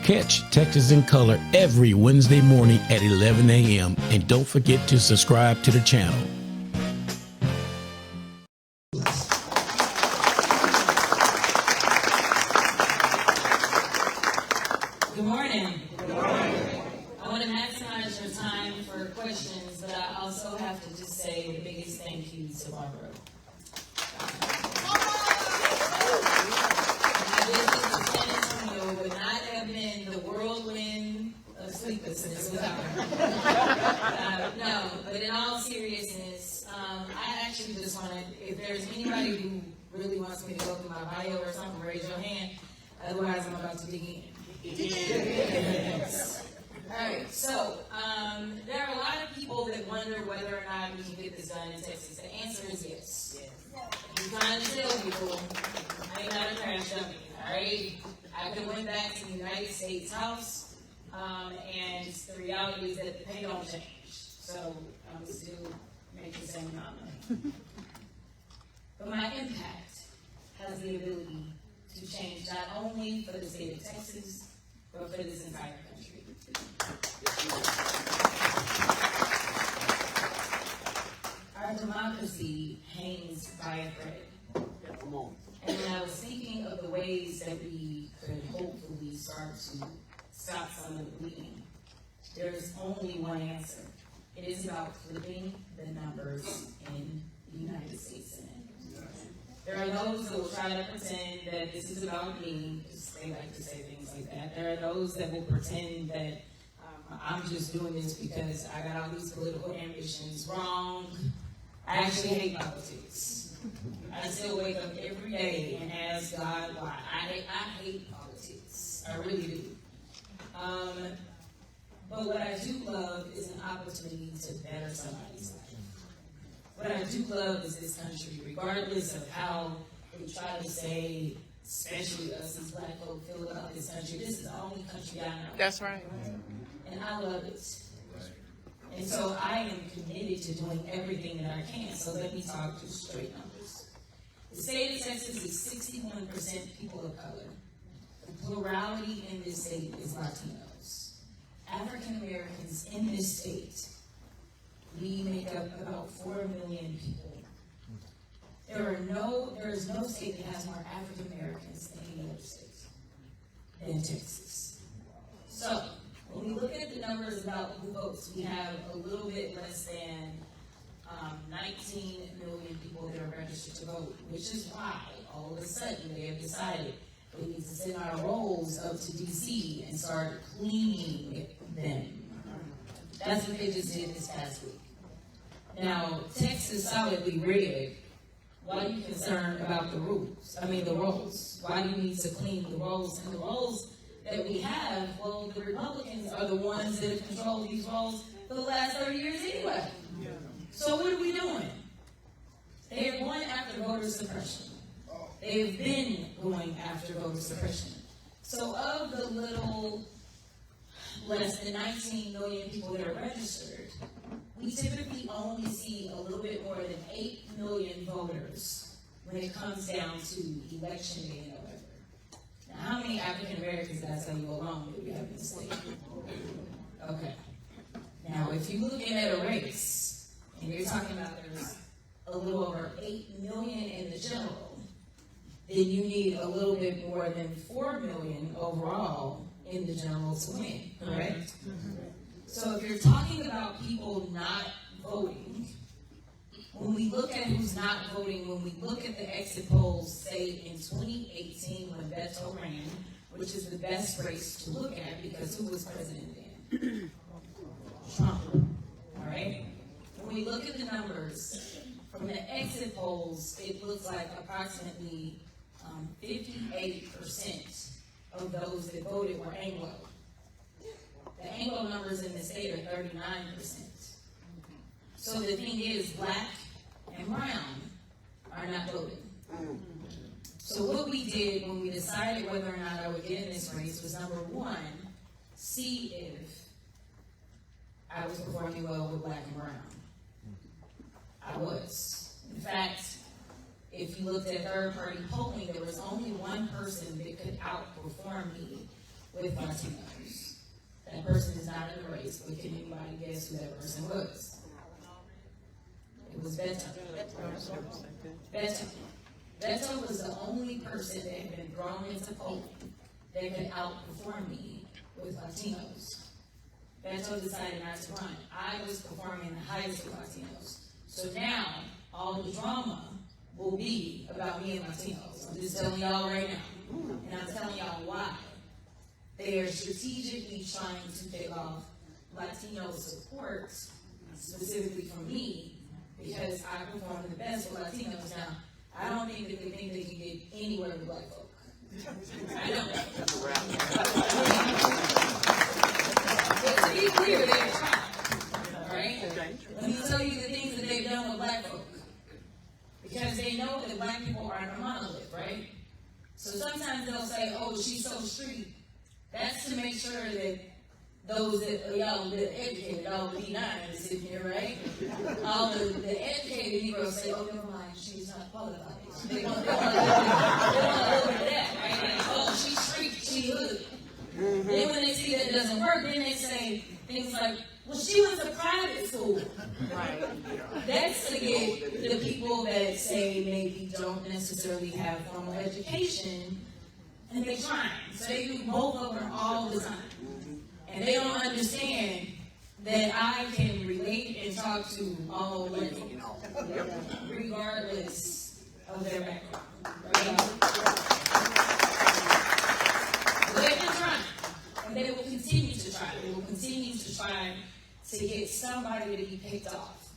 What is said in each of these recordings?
Catch Texas in Color every Wednesday morning at 11 a.m. And don't forget to subscribe to the channel. Good morning. Good morning. I want to maximize your time for questions, but I also have to just say the biggest thank you to Barbara. My visit to San Antonio would not have been the whirlwind of sleeplessness without her. No, but in all seriousness, I actually just want to, if there's anybody who really wants me to go through my bio or something, raise your hand. Otherwise, I'm about to dig in. All right, so there are a lot of people that wonder whether or not we can get this done in Texas. The answer is yes. I'm trying to tell people, I ain't not a crash dummy, all right? I could went back to the United States House, and the reality is that the pay don't change. So I'm still making the same amount of money. But my impact has the ability to change not only for the state of Texas, but for this entire country. Our democracy hangs by a thread. And when I was thinking of the ways that we could hopefully start to stop some of the bleeding, there is only one answer. It is about flipping the numbers in the United States Senate. There are those that will try to pretend that this is about me, because they like to say things like that. There are those that will pretend that I'm just doing this because I got all these political ambitions. Wrong. I actually hate politics. I still wake up every day and ask God why. I hate politics. I really do. But what I do love is an opportunity to better somebody's life. What I do love is this country, regardless of how they try to say, especially us as Black folk feel about this country. This is the only country I know. That's right. And I love it. And so I am committed to doing everything that I can. So let me talk just straight numbers. The state of Texas is 61% people of color. The plurality in this state is Latinos. African Americans in this state, we make up about 4 million people. There is no state that has more African Americans than any other state than Texas. So when we look at the numbers about who votes, we have a little bit less than 19 million people that are registered to vote, which is why all of a sudden they have decided we need to send our rolls up to DC and start cleaning them. That's what they just did this past week. Now, Texas solidly red. Why are you concerned about the rolls? Why do you need to clean the rolls? And the rolls that we have, well, the Republicans are the ones that have controlled these rolls for the last 30 years anyway. So what are we doing? They are going after voter suppression. They've been going after voter suppression. So of the little less than 19 million people that are registered, we typically only see a little bit more than 8 million voters when it comes down to election day in November. Now, how many African Americans did I tell you alone that we have in the state? Okay. Now, if you're looking at a race, and you're talking about there's a little over 8 million in the general, then you need a little bit more than 4 million overall in the general to win, correct? So if you're talking about people not voting, when we look at who's not voting, when we look at the exit polls, say in 2018 when Beto ran, which is the best race to look at because who was president then? Trump, all right? When we look at the numbers, from the exit polls, it looks like approximately 58% of those that voted were Anglo. The Anglo numbers in the state are 39%. So the thing is, Black and brown are not voting. So what we did when we decided whether or not I would get in this race was, number one, see if I was performing well with Black and brown. I was. In fact, if you looked at third-party polling, there was only one person that could outperform me with Latinos. That person is not in the race, but can anybody guess who that person was? It was Beto. Beto was the only person that had been thrown into polling that could outperform me with Latinos. Beto decided not to run. I was performing the highest with Latinos. So now, all the drama will be about me and Latinos. I'm just telling y'all right now. And I'm telling y'all why. They are strategically trying to take off Latino support, specifically from me, because I perform the best with Latinos. Now, I don't think that they think they can get anywhere with black folk. I don't. But to be clear, they're trying. All right? Let me tell you the things that they've done with black folk. Because they know that black people aren't a monolith, right? So sometimes they'll say, oh, she's so street. That's to make sure that those that, y'all, the educated, all the D9 is sitting here, right? All the educated Negroes say, oh, never mind, she's not qualified. They want to look at that, right? Like, oh, she's street, she hood. Mm-hmm. Then when they see that it doesn't work, then they say things like, well, she went to private school. Right. That's to get the people that say maybe don't necessarily have formal education, and they're trying. So they do both of them all the time. And they don't understand that I can relate and talk to all women, regardless of their background. Right? They've been trying, and they will continue to try. They will continue to try to get somebody to be picked off.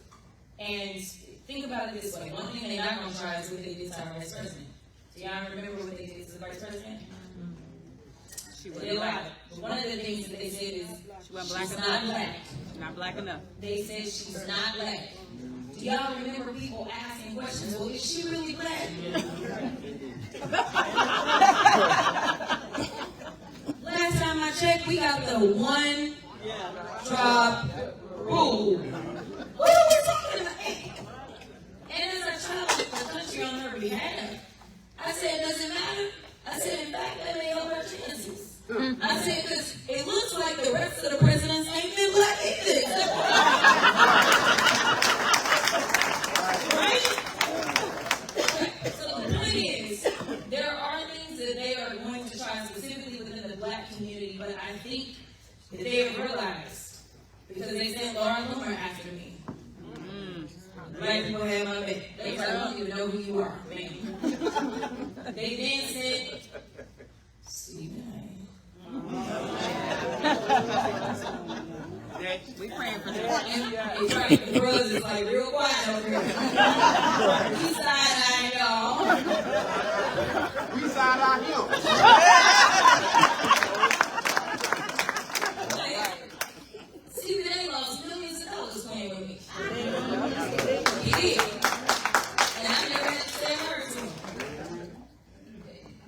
And think about it this way. One thing they're not going to try is what they did to our vice president. Do y'all remember what they did to the vice president? They lied. One of the things that they said is she wasn't black she's enough. Not black. Not black enough. They said she's not black. Do y'all remember people asking questions? Well, is she really black? Last time I checked, we got the one drop rule. What are we talking about? And as a child of the country on her behalf, I said, does it matter? I said, in fact, that may help our chances. I said, because it looks like the rest of the presidents ain't been black either. Right? So the point is, there are things that they are going to try specifically within the black community, but I think that they have realized, because they sent Laura Loomer after me. Black people have my back. They don't even know who you are, man. They then said, Stephen. We praying for that. It's right. The brothers is like real quiet over here. We side-eye y'all. We side-eye him. Stephen A. lost millions of dollars playing with me. He did. And I never had to say a word to him.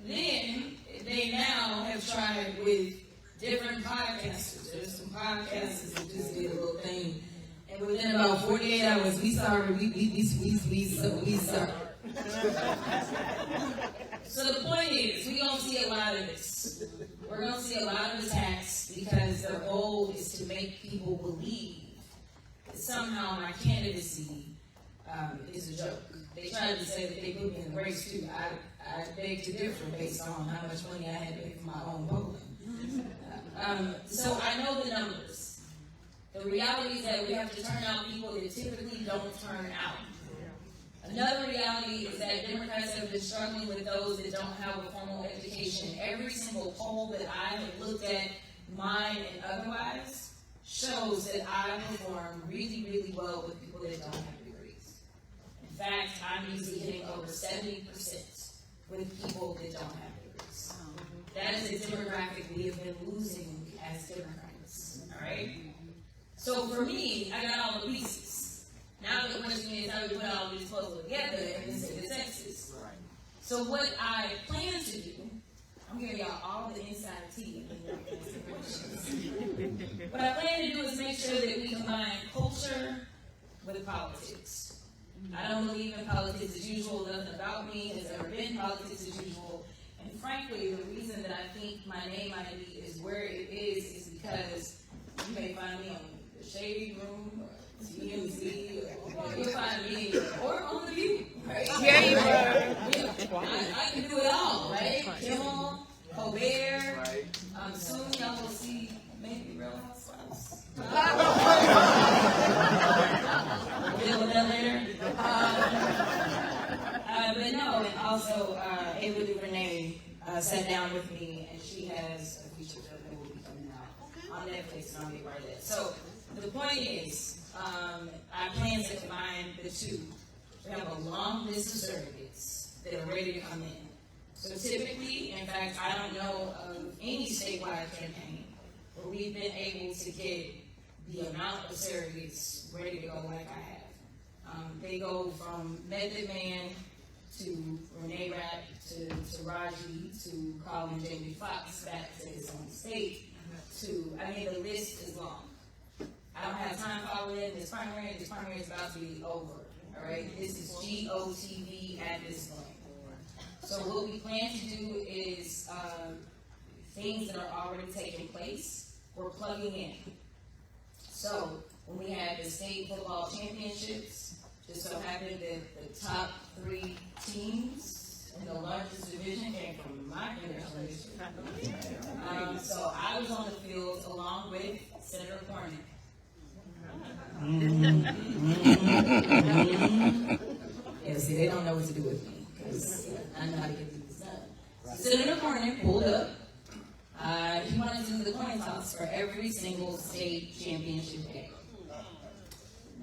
Then, they now have tried with different podcasters. There's some podcasters that just did a little thing. And within about 48 hours, we sorry. So the point is, we're going to see a lot of this. We're going to see a lot of attacks because their goal is to make people believe that somehow my candidacy is a joke. They tried to say that they put me in the race too. I beg to differ based on how much money I had to pay for my own polling. So I know the numbers. The reality is that we have to turn out people that typically don't turn out. Another reality is that Democrats have been struggling with those that don't have a formal education. Every single poll that I have looked at, mine and otherwise, shows that I perform really, really well with people that don't have degrees. In fact, I'm usually hitting over 70% with people that don't have degrees. That is a demographic we have been losing as Democrats. All right? So for me, I got all the pieces. Now the question is how we put all these puzzles together in the state of Texas. So what I plan to do, I'm giving y'all all the inside tea. What I plan to do is make sure that we combine culture with politics. I don't believe in politics as usual. Nothing about me has ever been politics as usual. And frankly, the reason that I think my name identity is where it is because you may find me on the Shady Room, or TMZ, or you'll find me, or on The View, right? Yeah, you I can do it all, right? Kimmel, Colbert, soon y'all will see maybe Real Housewives. We'll deal with that later. But no, and also, Ava DuVernay sat down with me, and she has a feature film that will be coming out on Netflix, and I'll be right there. So the point is, I plan to combine the two. We have a long list of surrogates that are ready to come in. So typically, in fact, I don't know of any statewide campaign where we've been able to get the amount of surrogates ready to go like I have. They go from Method Man to Renee Rapp to Raji to Colin Jamie Foxx back to his own state to, I mean, the list is long. I don't have time for all of it. This primary is about to be over. All right, this is GOTV at this point. So what we plan to do is things that are already taking place, we're plugging in. So when we had the state football championships, just so happened that the top 3 teams in the largest division came from my congressional district. So I was on the field along with Senator Cornyn. Yeah, see, they don't know what to do with me because I know how to get this done. Senator Cornyn pulled up. He wanted to do the coin toss for every single state championship game.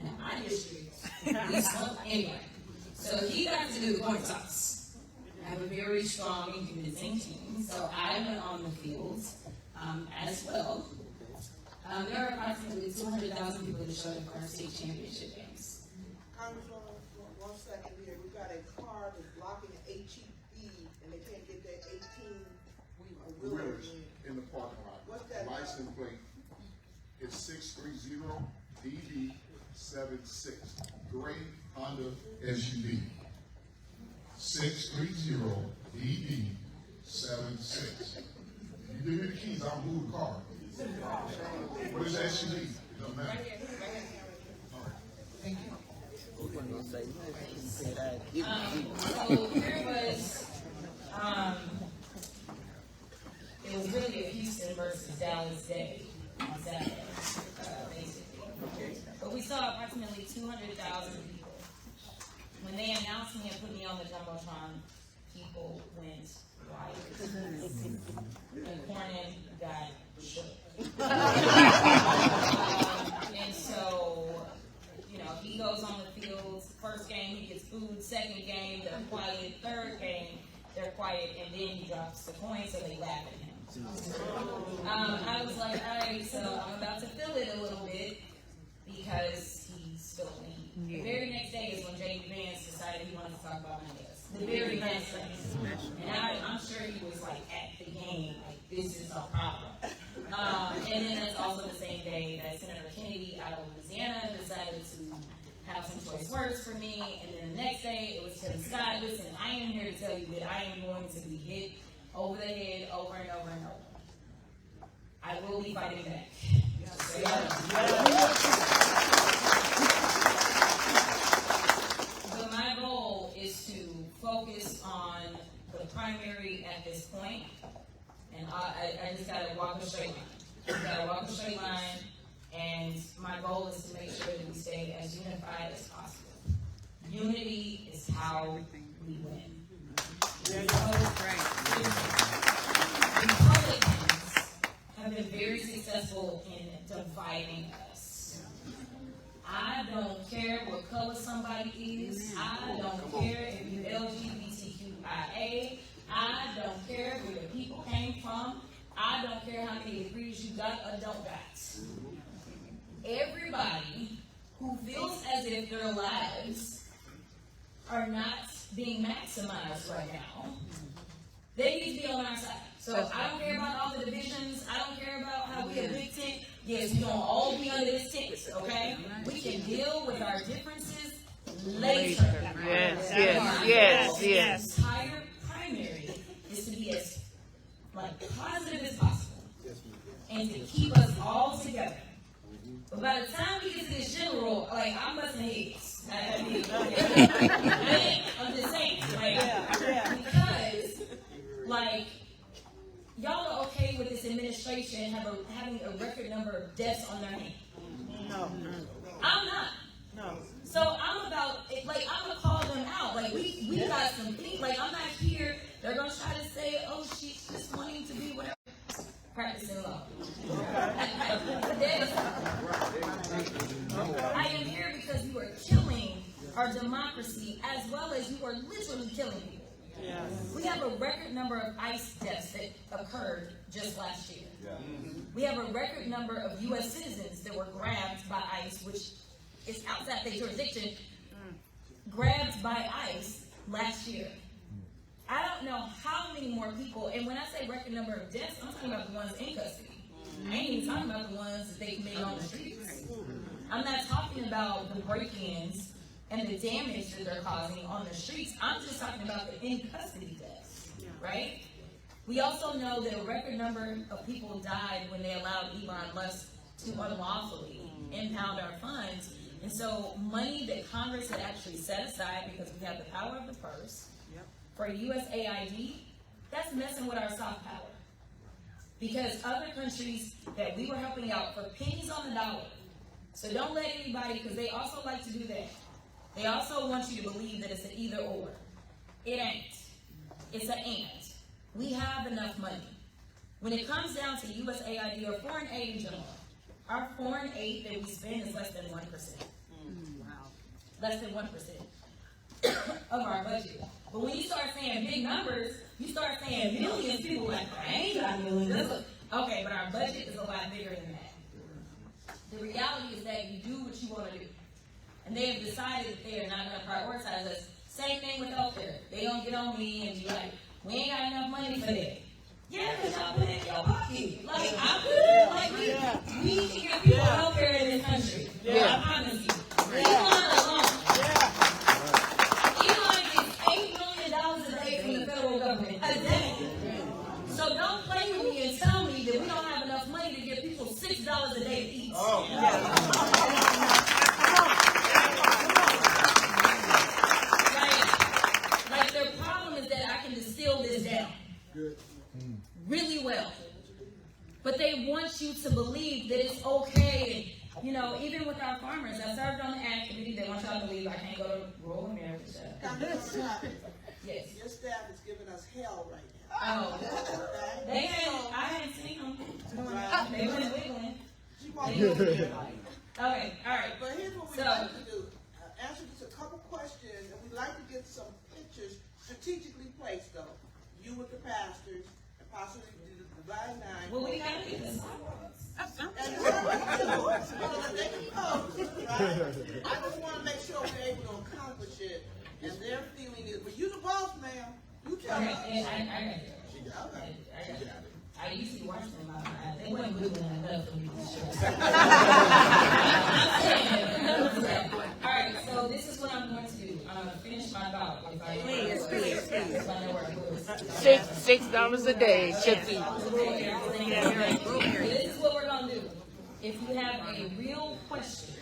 Now, my district, anyway. So he got to do the coin toss. I have a very strong and convincing team, so I went on the field as well. There are approximately 200,000 people that showed up for our state championship games. Congresswoman, 1 second here. We've got a car that's blocking the HEB, and they can't get that 18 wheelers In the parking lot. What's that? License plate is 630 DD76. Gray Honda SUV. 630 DD76. You give me the keys, I'll move the car. What is SUV? It doesn't matter. Thank you. So here was, it was really a Houston versus Dallas day on Saturday, basically. But we saw approximately 200,000 people. When they announced me and put me on the Jumbotron, people went wild. And Cornyn got shook. And so, you know, he goes on the field. First game, he gets food. Second game, they're quiet. Third game, they're quiet. And then he drops the coin, so they laugh at him. I was like, all right, so I'm about to feel it a little bit because he's feeling me. The very next day is when J.D. Vance decided he wanted to talk about my desk. The very next day. And I'm sure he was like at the game, like, this is a problem. And then that's also the same day that Senator Kennedy out of Louisiana decided to have some choice words for me. And then the next day it was Tim Scott. Listen, I am here to tell you that I am going to be hit over the head over and over and over. I will be fighting back. But my goal is to focus on the primary at this point. And I just gotta walk a straight line. And my goal is to make sure that we stay as unified as possible. Unity is how we win. Republicans have been very successful in dividing us. I don't care what color somebody is. I don't care if you're LGBTQIA. I don't care where the people came from. I don't care how many degrees you got or don't got. Everybody who feels as if their lives are not being maximized right now, they need to be on our side. So I don't care about all the divisions. I don't care about how we a big tent. Yes, we're going to all be under this tent, okay? We can deal with our differences later. Yes. The entire primary is to be as and to keep us all together. But by the time we get to this general, like, I'm busting heads. I'm just saying, like, because, like, y'all are okay with this administration having a record number of deaths on their hands. No. I'm not. No. So I'm about, like, I'm gonna call them out. Like, we got some things. Like, I'm not here. They're gonna try to say, oh, she's just wanting to be whatever. Practicing law. I am here because you are killing our democracy as well as you are literally killing people. Yes. We have a record number of ICE deaths that occurred just last year. We have a record number of U.S. citizens that were grabbed by ICE, which is outside their jurisdiction, grabbed by ICE last year. I don't know how many more people, and when I say record number of deaths, I'm talking about the ones in custody. I ain't even talking about the ones that they committed on the streets. I'm not talking about the break-ins and the damage that they're causing on the streets. I'm just talking about the in-custody deaths, right? We also know that a record number of people died when they allowed Elon Musk to unlawfully impound our funds. And so money that Congress had actually set aside, because we have the power of the purse, for USAID, that's messing with our soft power. Because other countries that we were helping out for pennies on the dollar. So don't let anybody, because they also like to do that. They also want you to believe that it's an either or. It ain't. It's an and. We have enough money. When it comes down to USAID or foreign aid in general, our foreign aid that we spend is less than 1%. Less than 1% of our budget. But when you start saying big numbers, you start saying millions, people are like, I ain't got millions. Okay, but our budget is a lot bigger than that. The reality is that you do what you want to do. And they have decided that they are not going to prioritize us. Same thing with healthcare. They don't get on me and be like, we ain't got enough money for that. Yeah, because y'all put it in your pocket. Like, I'm good. Like, we need to give people healthcare in this country. I promise you. Elon alone. Elon gets $8 million a day from the federal government. A day. So don't play with me and tell me that we don't have enough money to give people $6 a day to eat. Like, their problem is that I can distill this down really well. But they want you to believe that it's okay. And, you know, even with our farmers, I served on the ad committee. They want y'all to believe I can't go to rural America. Yes. Your staff is giving us hell right now. Oh. I hadn't seen them. They went wiggling. Okay, all right. But here's what we like to do. Answer just a couple questions, and we'd like to get some pictures strategically placed, though. You with the pastors, and possibly the Divine Nine. Well, we got to get this. And they can post, right? I just want to make sure we're able to accomplish it. And their feeling is, well, you the boss, ma'am. You tell us. I got it. I usually watch them. They weren't good enough for me to show. All right, so this is what I'm going to do. I'm going to finish my thought. Please. $6 a day should be. This is what we're going to do. If you have a real question,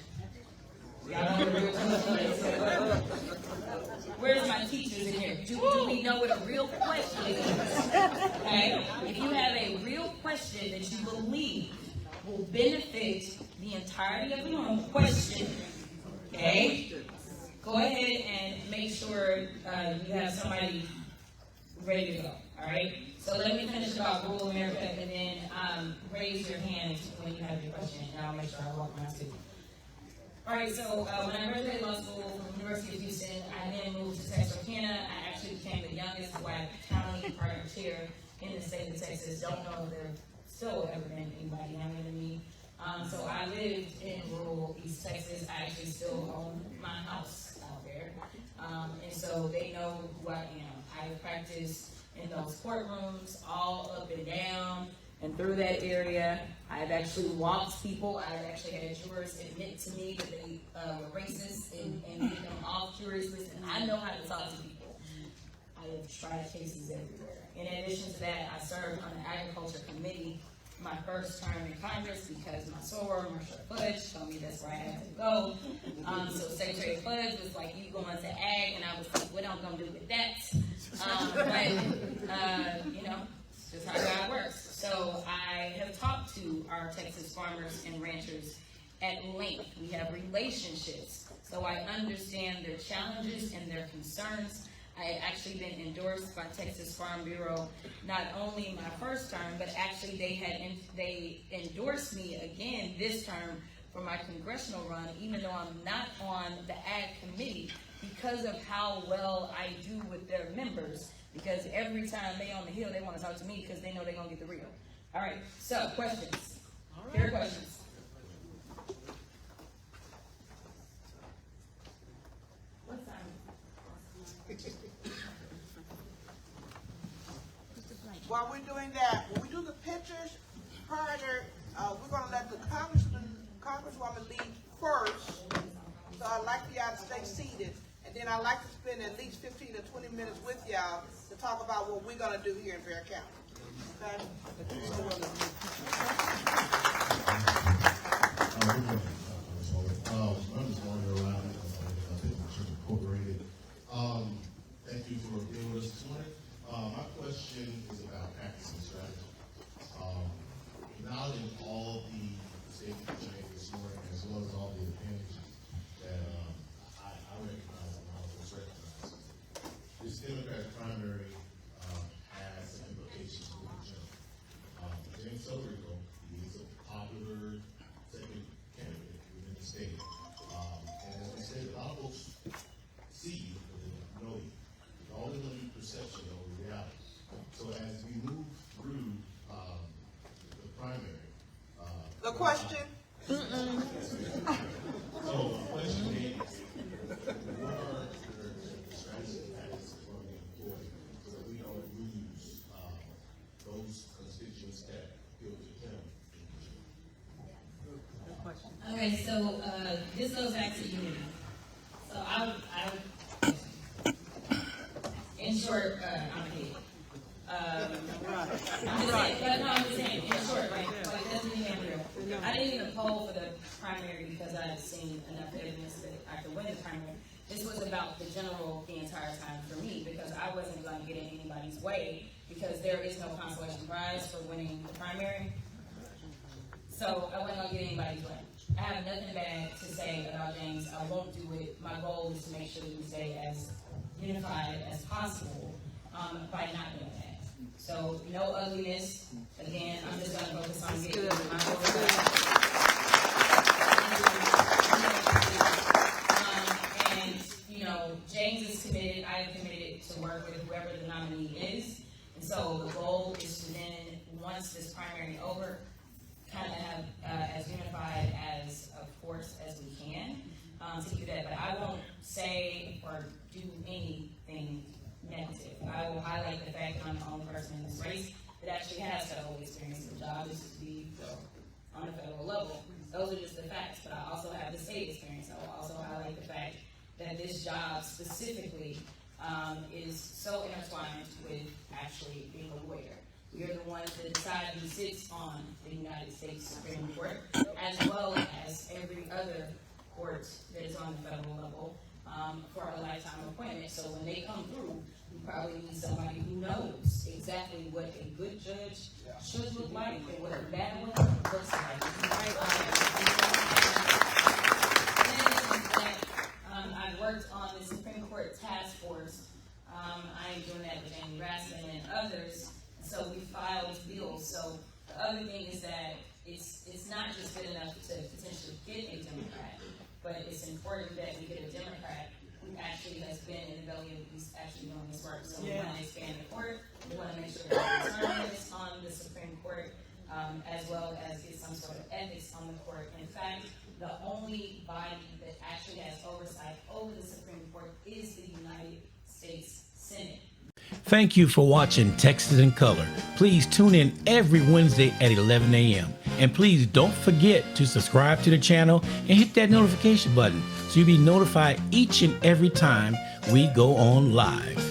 where's my teachers in here? Do we know what a real question is? Okay? If you have a real question that you believe will benefit the entirety of the room, question, okay? Go ahead and make sure you have somebody ready to go, all right? So let me finish about rural America, and then raise your hand when you have your question, and I'll make sure I walk mine too. All right, so when I graduated law school from the University of Houston, I then moved to Texarkana. I actually became the youngest Black county partner chair in the state of Texas. Don't know if there's still ever been anybody younger than me. So I lived in rural East Texas. I actually still own my house out there. And so they know who I am. I've practiced in those courtrooms all up and down and through that area. I've actually walked people. I've actually had jurors admit to me that they were racist and get them off juries lists. And I know how to talk to people. I have tried cases everywhere. In addition to that, I served on the agriculture committee my first term in Congress because my soror, Marcia Fudge, told me that's where I had to go. So Secretary Fudge was like, you going to ag? And I was like, what I'm going to do with that? You know, it's just how God works. So I have talked to our Texas farmers and ranchers at length. We have relationships. So I understand their challenges and their concerns. I had actually been endorsed by Texas Farm Bureau, not only my first term, but actually they endorsed me again this term for my congressional run, even though I'm not on the ag committee, because of how well I do with their members. Because every time they on the Hill, they want to talk to me because they know they're gonna get the real. All right. So questions. Here are questions. What time? While we're doing that, when we do the pictures, prior to, we're gonna let the Congresswoman lead first. So I'd like for y'all to stay seated, and then I'd like to spend at least 15 to 20 minutes with y'all to talk about what we're gonna do here in Bexar County. Okay? I'm just wondering around, Incorporated. Thank you for being with us this morning. My question is about practice and strategy. Acknowledging all the safety changes this morning, as well as all the advantages that I recognize and all of us recognize. This Democratic primary has implications for the general. James Sobrico, he is a popular second candidate within the state. And as we said, a lot of folks see you, but they don't know you. It's all in the perception over reality. So as we move through the primary, The question? so the question is, what are the strategies and tactics that we're going to employ so that we don't lose those constituents that feel to him? Okay, so this goes back to unity. So I in short, I'm a kid. I'm just saying, in short, right? Like, it doesn't even real. I didn't even poll for the primary because I had seen enough evidence that I could win the primary. This was about the general the entire time for me because I wasn't going to get in anybody's way because there is no consolation prize for winning the primary. So I wasn't going to get anybody's way. I have nothing bad to say about James. I won't do it. My goal is to make sure that we stay as unified as possible by not doing that. So no ugliness. Again, I'm just going to focus on getting my goal. And you know, James is committed. I am committed to work with whoever the nominee is. And so the goal is to then, once this primary over, kind of have as unified as a force as we can to do that. But I won't say or do anything negative. I will highlight the fact that I'm the only person in this race that actually has federal experience. The job is to be on a federal level. Those are just the facts. But I also have the state experience. I will also highlight the fact that this job specifically is so intertwined with actually being a lawyer. We are the ones that decide who sits on the United States Supreme Court, as well as every other court that is on the federal level for a lifetime appointment. So when they come through, we probably need somebody who knows exactly what a good judge should look like and what a bad one looks like. I've worked on the Supreme Court task force. I am doing that with Amy Raskin and others. So we filed bills. So the other thing is that it's not just good enough to potentially get a Democrat, but it's important that we get a Democrat who actually has been in the belly of the beast actually doing this work. So we want to expand the court. We want to make sure that the term is on the Supreme Court, as well as get some sort of ethics on the court. In fact, the only body that actually has oversight over the Supreme Court is the United States Senate. Thank you for watching Texas in Color. Please tune in every Wednesday at 11 a.m. And please don't forget to subscribe to the channel and hit that notification button so you'll be notified each and every time we go on live.